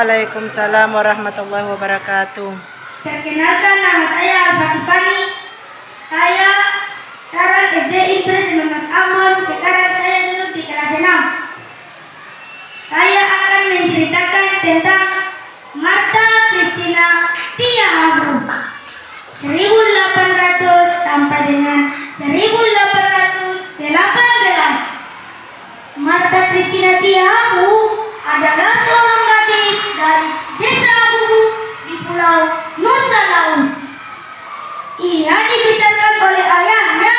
Waalaikumsalam warahmatullahi wabarakatuh. Perkenalkan, nama saya Al-Fatihani. Saya sekarang SD Inggris 19 Ambon. Sekarang saya duduk di kelas 6. Saya akan menceritakan tentang Martha Christina Tia Abu 1800 sampai dengan 1818. Martha Christina Tia Abu adalah seorang gadis dari desa Abu di Pulau Nusa Laut. Ia dibesarkan oleh ayahnya,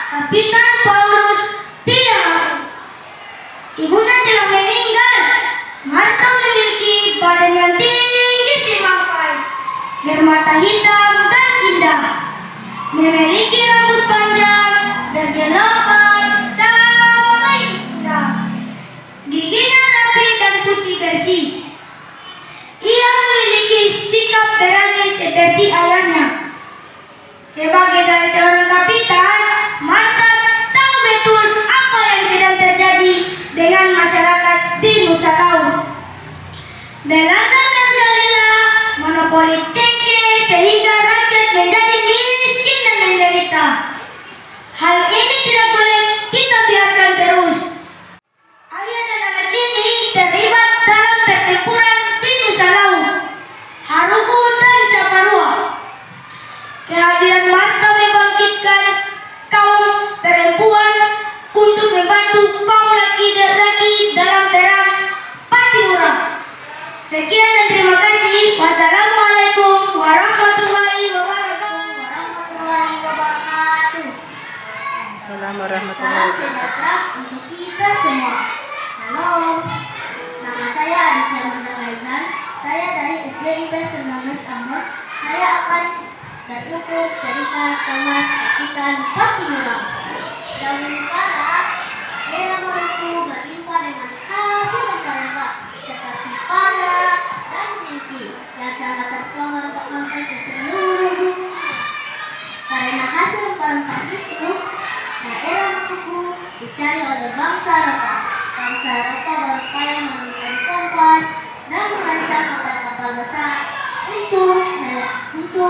Kapitan Paulus Tia Abu. Ibunya telah meninggal. Martha memiliki badan yang tinggi semampai, bermata hitam dan indah, memiliki rambut panjang bergelombang sampai indah, giginya rapi dan putih bersih. Ia memiliki sikap berani seperti ayahnya. Sebagai seorang kapitan, Martha tahu betul apa yang sedang terjadi dengan masyarakat di Nusa Laut. Belanda merajalela, monopoli cengkeh sehingga rakyat menjadi miskin dan menderita. Hal ini tidak boleh kita biarkan terus. Ayah dan anak ini terlibat dalam pertempuran di Nusa Laut, Haruku dan Saparua. Kehadiran Martha membangkitkan kaum perempuan untuk membantu kaum laki-laki dalam perang Patimura. Sekian dan terima kasih. Wassalamualaikum warahmatullahi wabarakatuh. Assalamualaikum warahmatullahi wabarakatuh. Sejahtera untuk kita semua. Halo, nama saya Aditya Mirza Gaizan. Saya dari SD IPS 19 Ambon. Saya akan bertutur cerita Thomas Kapitan Patimura. Dahulu kala, daerah Maluku berlimpah dengan hasil rempah-rempah seperti pala dan jengki yang sangat tersohor sampai ke seluruh dunia. Karena hasil rempah-rempah itu, daerah Maluku dicari oleh bangsa Eropa. Bangsa Eropa berupaya menemukan kompas dan merancang kapal-kapal besar untuk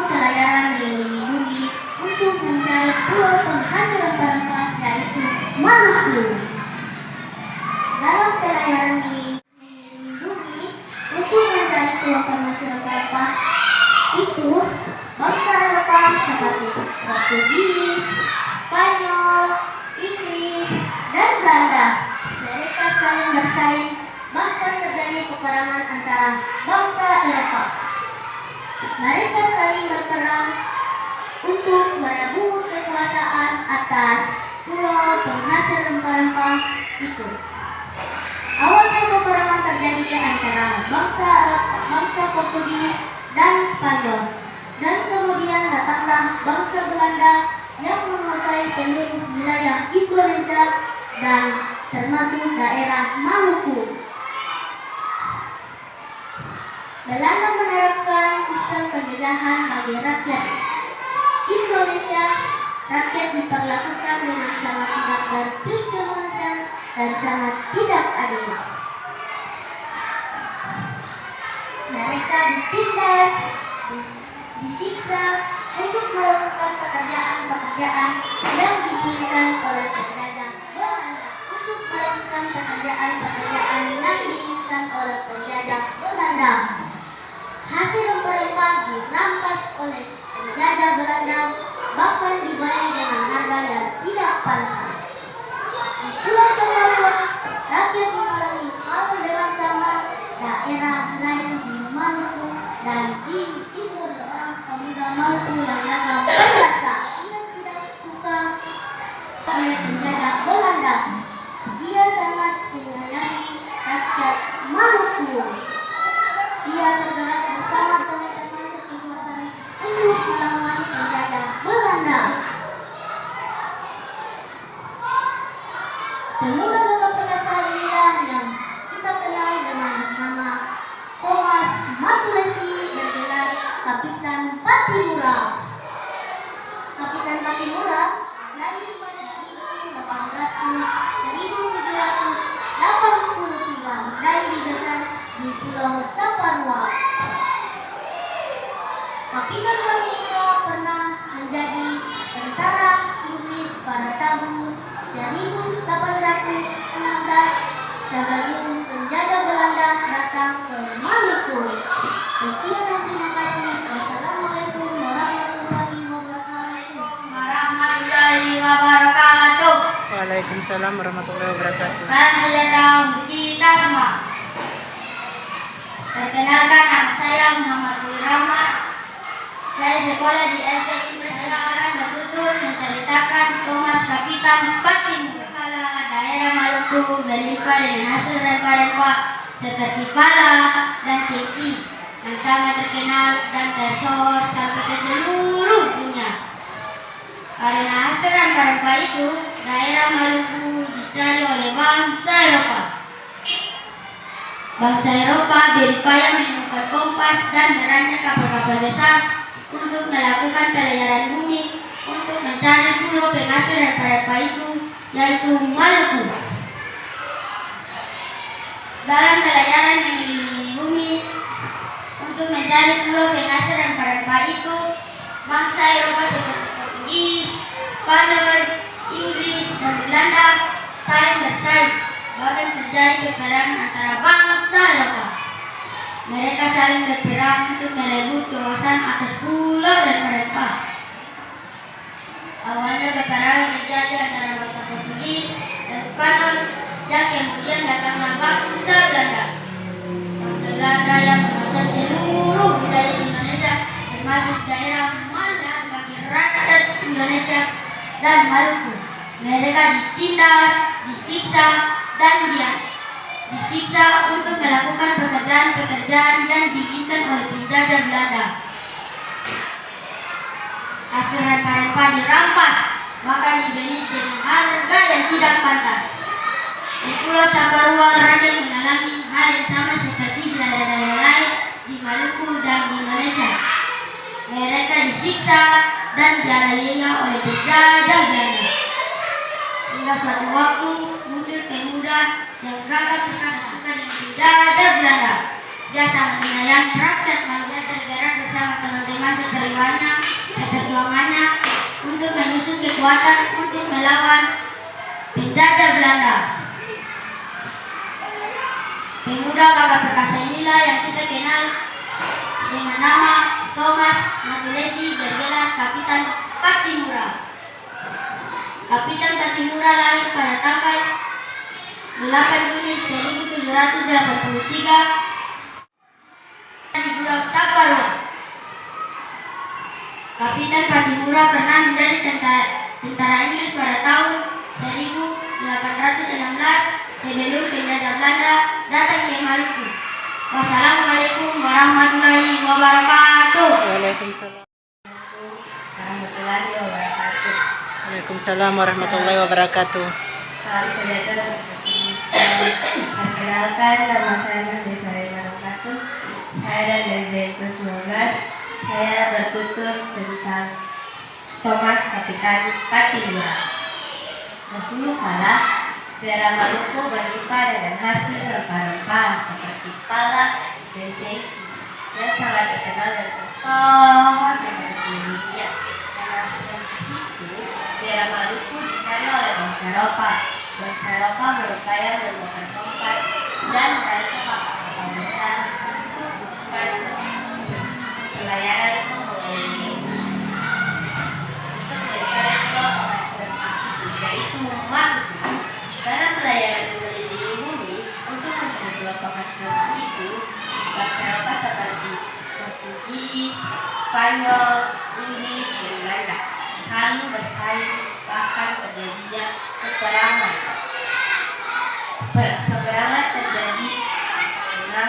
pelayaran di bumi untuk mencari pulau penghasil rempah-rempah yaitu Maluku. Dalam pelayaran di bumi untuk mencari pulau penghasil rempah-rempah itu, bangsa Eropa seperti Portugis, Spanyol, Inggris, dan Belanda, mereka saling bersaing, bahkan terjadi peperangan antara bangsa Eropa. Mereka saling berperang untuk merebut kekuasaan atas pulau penghasil rempah-rempah itu. Awalnya peperangan terjadi antara bangsa Portugis dan Spanyol, dan kemudian datanglah bangsa Belanda yang menguasai seluruh wilayah Indonesia dan termasuk daerah Maluku. Belanda menerapkan sistem penjajahan bagi rakyat Indonesia. Rakyat diperlakukan dengan sangat tidak berkemanusiaan dan sangat tidak adil. Mereka ditindas, disiksa untuk melakukan pekerjaan-pekerjaan yang diinginkan oleh penjajah Belanda. Untuk melakukan pekerjaan-pekerjaan yang diinginkan oleh penjajah Belanda. Hasil rempah-rempah dirampas oleh penjajah Belanda, bahkan dibayar dengan harga yang tidak pantas. Di Pulau Sumbawa, rakyat mengalami hal dengan sama daerah lain di Maluku dan di Indonesia. Pemuda Maluku yang gagal berjasa, ia tidak suka oleh penjajah Belanda. Dia sangat menyayangi rakyat Maluku. Ia tergerak bersama teman-teman sekekuatan untuk melawan penjajah Belanda. Pemuda gagah perkasa inilah yang kita kenal dengan nama Thomas Matulesi, bergelar Kapitan Patimura. Kapitan Patimura lahir pada 1783 dan dibesar di di Pulau Saparua. Kapitan Patimura pernah menjadi tentara Inggris pada tahun 1816 sebelum penjajah Belanda datang ke Maluku. Sekian dan terima kasih. Wassalamualaikum warahmatullahi wabarakatuh. Waalaikumsalam warahmatullahi wabarakatuh. Salam sejahtera untuk kita semua. Perkenalkan, nama saya Muhammad Rahmat. Saya sekolah di SD Impres. Saya akan bertutur menceritakan Thomas Kapitan Patimura. Kala daerah Maluku berlimpah dengan hasil rempah-rempah seperti pala dan cengkeh yang sangat terkenal dan tersohor sampai ke seluruh dunia. Karena hasil rempah-rempah itu, daerah Maluku dicari oleh bangsa Eropa. Bangsa Eropa berupaya menemukan kompas dan merancang kapal-kapal besar untuk melakukan pelayaran bumi untuk mencari pulau penghasil rempah-rempah itu, yaitu Maluku. Dalam pelayaran mengelilingi bumi untuk mencari pulau penghasil rempah-rempah itu, bangsa Eropa seperti Portugis, Spanyol, Inggris, dan Belanda saling bersaing, bahkan terjadi peperangan antara bangsa Eropa. Mereka saling berperang untuk merebut kawasan atas pulau rempah-rempah. Awalnya peperangan terjadi antara bangsa Portugis dan Spanyol, yang kemudian datanglah bangsa Belanda. Bangsa Belanda yang menguasai seluruh wilayah Indonesia, termasuk daerah Malaya bagi rakyat Indonesia dan Maluku. Mereka ditindas, disiksa, dan disiksa untuk melakukan pekerjaan-pekerjaan yang diinginkan oleh penjajah Belanda. Hasil rempah-rempah dirampas, bahkan dibeli dengan harga yang tidak pantas. Di Pulau Saparua, rakyat mengalami hal yang sama seperti di daerah-daerah lain di Maluku dan di Indonesia. Mereka disiksa dan dianiaya oleh penjajah Belanda. Hingga suatu waktu muncul pemuda yang gagah perkasa suka dengan penjajah Belanda. Dia sangat menyayangi rakyat Maluku, tergerak bersama teman-teman seperjuangannya untuk menyusun kekuatan untuk melawan penjajah Belanda. Pemuda gagah perkasa inilah yang kita kenal dengan nama Thomas Matulesi, bergelar Kapitan Patimura. Kapitan Patimura lahir pada tanggal 8 Juni 1783 di Pulau Saparua. Kapitan Patimura pernah menjadi tentara Inggris pada tahun 1816 sebelum penjajah Belanda datang ke Maluku. Wassalamualaikum warahmatullahi wabarakatuh. Waalaikumsalam. Warahmatullahi wabarakatuh. Waalaikumsalam warahmatullahi wabarakatuh. Salam sejahtera. Perkenalkan, nama saya Nafisa Wabarakatuh. Saya dari Z19. Saya bertutur tentang Thomas Kapitan Patimura. Dahulu kala, daerah Maluku berlimpah dengan hasil rempah-rempah seperti pala dan cengkeh yang sangat terkenal dan tersohor di seluruh dunia. Karena hasil itu, daerah Maluku dicari oleh bangsa Eropa. Bangsa Eropa berupaya menemukan kompas dan merancang kapal besar untuk melakukan pelayaran mengelilingi untuk mencari pulau penghasil rempah itu, yaitu Maluku. Dalam pelayaran mengelilingi bumi untuk mencari pulau penghasil rempah itu, bangsa Eropa seperti Portugis, Spanyol, Inggris, dan Belanda saling bersaing, bahkan terjadinya peperangan. Peperangan terjadi karena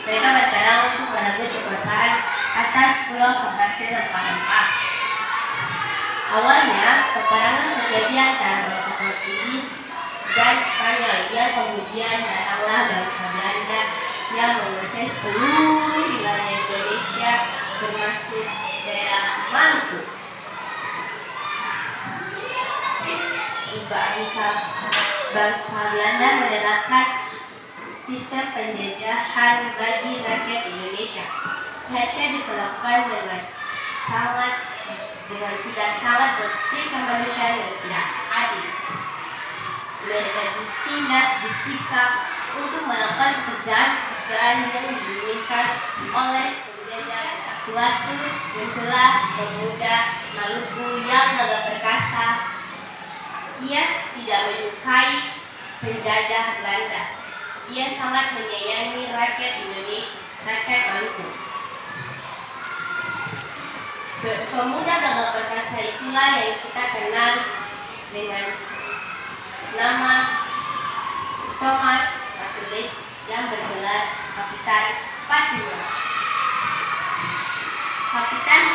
mereka berperang untuk merebut kekuasaan atas pulau penghasil rempah-rempah. Awalnya, peperangan terjadi antara bangsa Portugis dan Spanyol, yang kemudian datanglah bangsa Belanda yang menguasai seluruh wilayah Indonesia termasuk daerah Maluku. Ibu Aisyah bangsa Belanda menerapkan sistem penjajahan bagi rakyat Indonesia. Pihaknya diperlakukan dengan tidak sangat berarti kemanusiaan dan tidak adil. Mereka ditindas, disiksa untuk melakukan pekerjaan-pekerjaan yang diinginkan oleh penjajah. Sewaktu muncullah pemuda Maluku yang gagah perkasa. Ia tidak menyukai penjajah Belanda. Ia sangat menyayangi rakyat Indonesia, rakyat Maluku. Pemuda gagah perkasa itulah yang kita kenal dengan nama Thomas Mathews yang bergelar Kapitan Patimura. Kapitan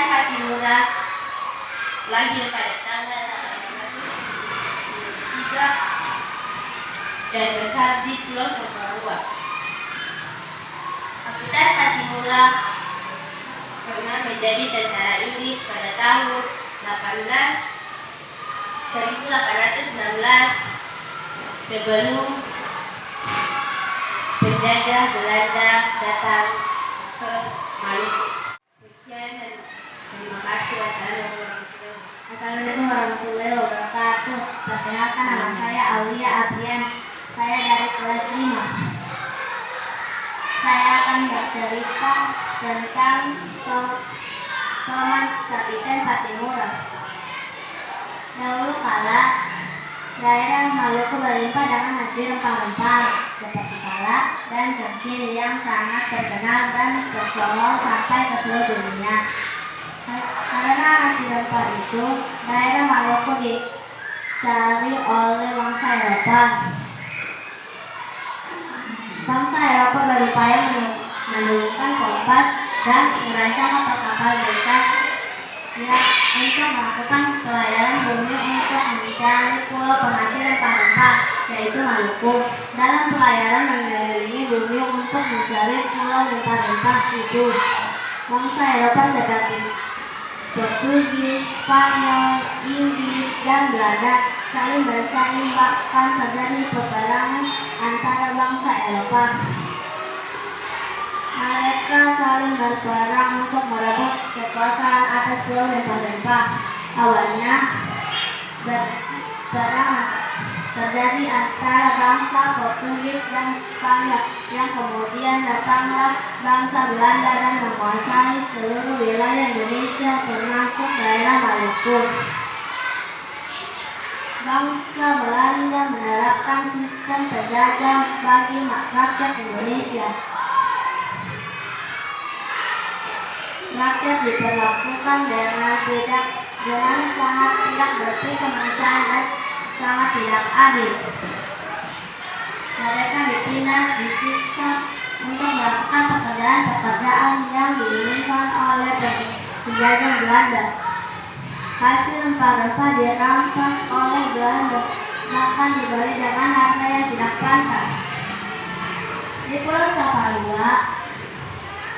Patimura lahir pada tanggal 1873 dan besar di Pulau Saparua. Kapitan Patimura pernah menjadi tentara Inggris pada tahun 1816 sebelum penjajah Belanda datang ke Maluku. Sekian dan terima kasih. Assalamualaikum warahmatullahi wabarakatuh. Perkenalkan, nama saya Aulia Aprian. Saya dari kelas 5. Saya akan bercerita tentang Thomas Kapiten Patimura. Dahulu kala, daerah Maluku berlimpah dengan hasil rempah-rempah seperti palak dan cengkeh yang sangat terkenal dan tersohor sampai ke seluruh dunia. Karena hasil rempah itu, daerah Maluku dicari oleh bangsa Eropa. Bangsa Eropa berupaya menemukan kompas dan merancang kapal-kapal besar yang untuk melakukan pelayaran bumi untuk mencari pulau penghasil rempah-rempah, yaitu Maluku. Dalam pelayaran mengelilingi bumi untuk mencari pulau rempah-rempah itu, bangsa Eropa seperti Portugis, Spanyol, Inggris, dan Belanda saling bersaing, bahkan terjadi peperangan antara bangsa Eropa. Mereka saling berperang untuk merebut kekuasaan atas pulau rempah-rempah. Awalnya perang terjadi antara bangsa Portugis dan Spanyol, yang kemudian datanglah bangsa Belanda dan menguasai seluruh wilayah Indonesia termasuk daerah Maluku. Bangsa Belanda menerapkan sistem penjajah bagi rakyat Indonesia. Rakyat diperlakukan dengan sangat tidak berarti kemanusiaan dan sangat tidak adil. Mereka ditindas, disiksa untuk melakukan pekerjaan-pekerjaan yang diinginkan oleh penjajah Belanda. Hasil rempah-rempah dirampas oleh Belanda, bahkan dibeli dengan harga yang tidak pantas. Di Pulau Saparua,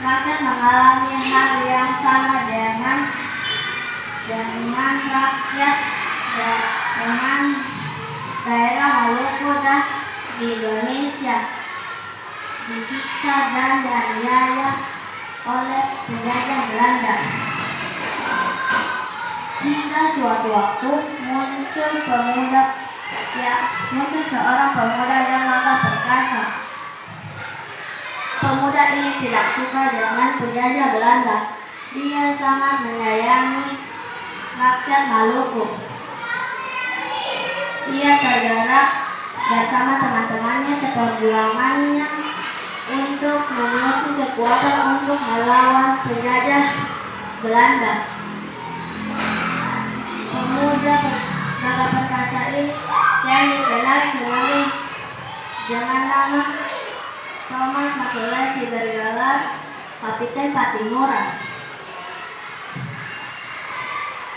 rakyat mengalami hal yang sama dengan daerah Maluku dan di Indonesia, disiksa dan dianiaya oleh penjajah Belanda. Hingga suatu waktu muncul seorang pemuda yang gagah perkasa. Pemuda ini tidak suka dengan penjajah Belanda. Dia sangat menyayangi rakyat Maluku. Ia tergerak bersama teman-temannya seperjuangannya untuk mengusung kekuatan untuk melawan penjajah Belanda. Pemuda gagah perkasa ini yang dikenal dengan nama Thomas Mathews bergelar Kapiten Patimura.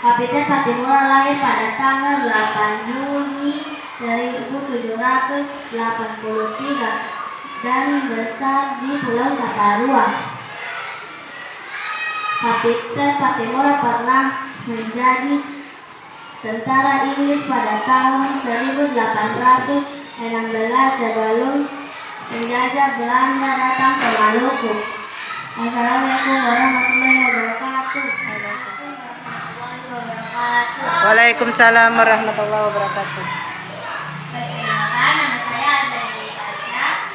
Kapiten Patimura lahir pada tanggal 8 Juni 1783 dan besar di Pulau Saparua. Kapiten Patimura pernah menjadi tentara Inggris pada tahun 1816 sebelum penjajah Belanda datang ke Maluku. Assalamualaikum warahmatullahi wabarakatuh. Waalaikumsalam warahmatullahi wabarakatuh. Perkenalkan, nama saya Azani Alia.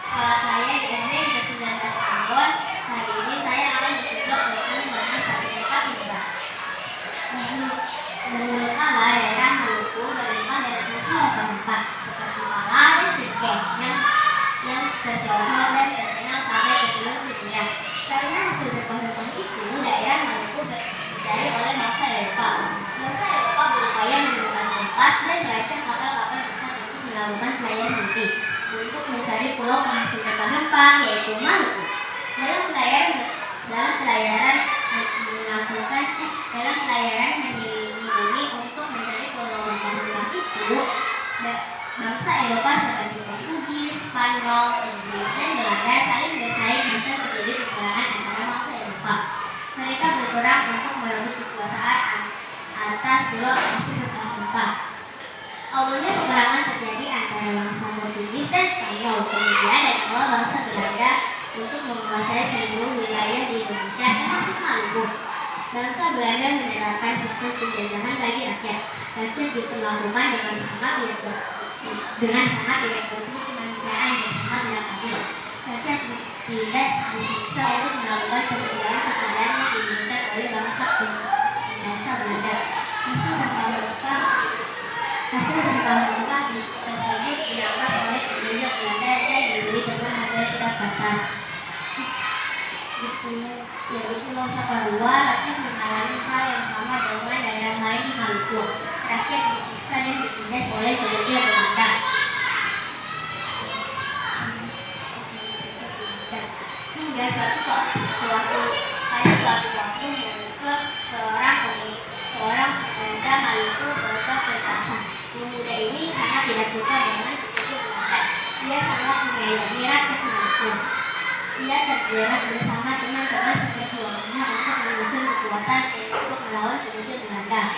Sekolah saya di SD Negeri 19 Ambon. Hari ini saya akan bercerita tentang bahasa Sastra Indra. Menurut Allah, daerah Maluku berdampak dari beberapa tempat seperti Pala dan Cireke yang tersohor dan terkenal sampai ke seluruh dunia. Karena hasil berkembang itu, daerah Maluku dijajah oleh bangsa Eropa. Bangsa Eropa berupaya menemukan kompas dan merancang kapal-kapal besar untuk melakukan pelayaran nanti untuk mencari pulau penghasil rempah-rempah yaitu Maluku. Dalam pelayaran mengelilingi bumi untuk mencari pulau rempah-rempah itu, bangsa Eropa seperti Portugis, Spanyol, Inggris, dan Belanda saling bersaing dan terjadi peperangan antara bangsa Eropa. Mereka berperang untuk merebut kekuasaan atas pulau penghasil rempah-rempah. Awalnya peperangan terjadi antara bangsa Portugis dan Spanyol, kemudian dari awal bangsa Belanda untuk menguasai seluruh wilayah di Indonesia termasuk Maluku. Bangsa Belanda menerapkan sistem penjajahan bagi rakyat. Rakyat diperlakukan dengan sangat tidak berbentuk kemanusiaan dan sangat tidak adil. Rakyat tidak disiksa untuk melakukan pekerjaan yang diinginkan oleh bangsa Belanda. Hasil rempah-rempah tersebut dirampas oleh penjajah Belanda dan dibeli dengan harga yang tidak pantas. Di Pulau Saparua, rakyat mengalami hal yang sama dengan daerah lain di Maluku. Rakyat disiksa dan ditindas oleh penjajah Belanda. Hingga pada suatu waktu muncul seorang pemuda Maluku berkata perkasa. Pemuda ini sangat tidak suka dengan penjajah Belanda. Dia sangat menyayangi rakyat Maluku. Ia tergerak bersama teman-teman seperjuangannya untuk menyusun kekuatan untuk melawan penjajah Belanda.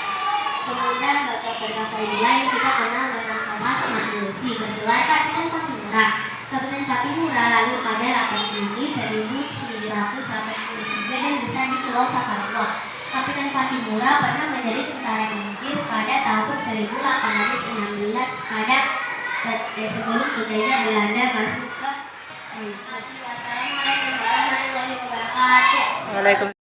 Pemuda bakal perkasa inilah yang kita kenal dengan Thomas Mahiusi, bergelar Kapten Patimura. Kapten Patimura lalu pada 8 Juni 1983 dan besar di Pulau Saparua. Kapten Patimura pernah menjadi tentara Inggris pada tahun 1816 sebelum penjajah Belanda masuk ke Wassalamualaikum warahmatullahi wabarakatuh. Waalaikumsalam.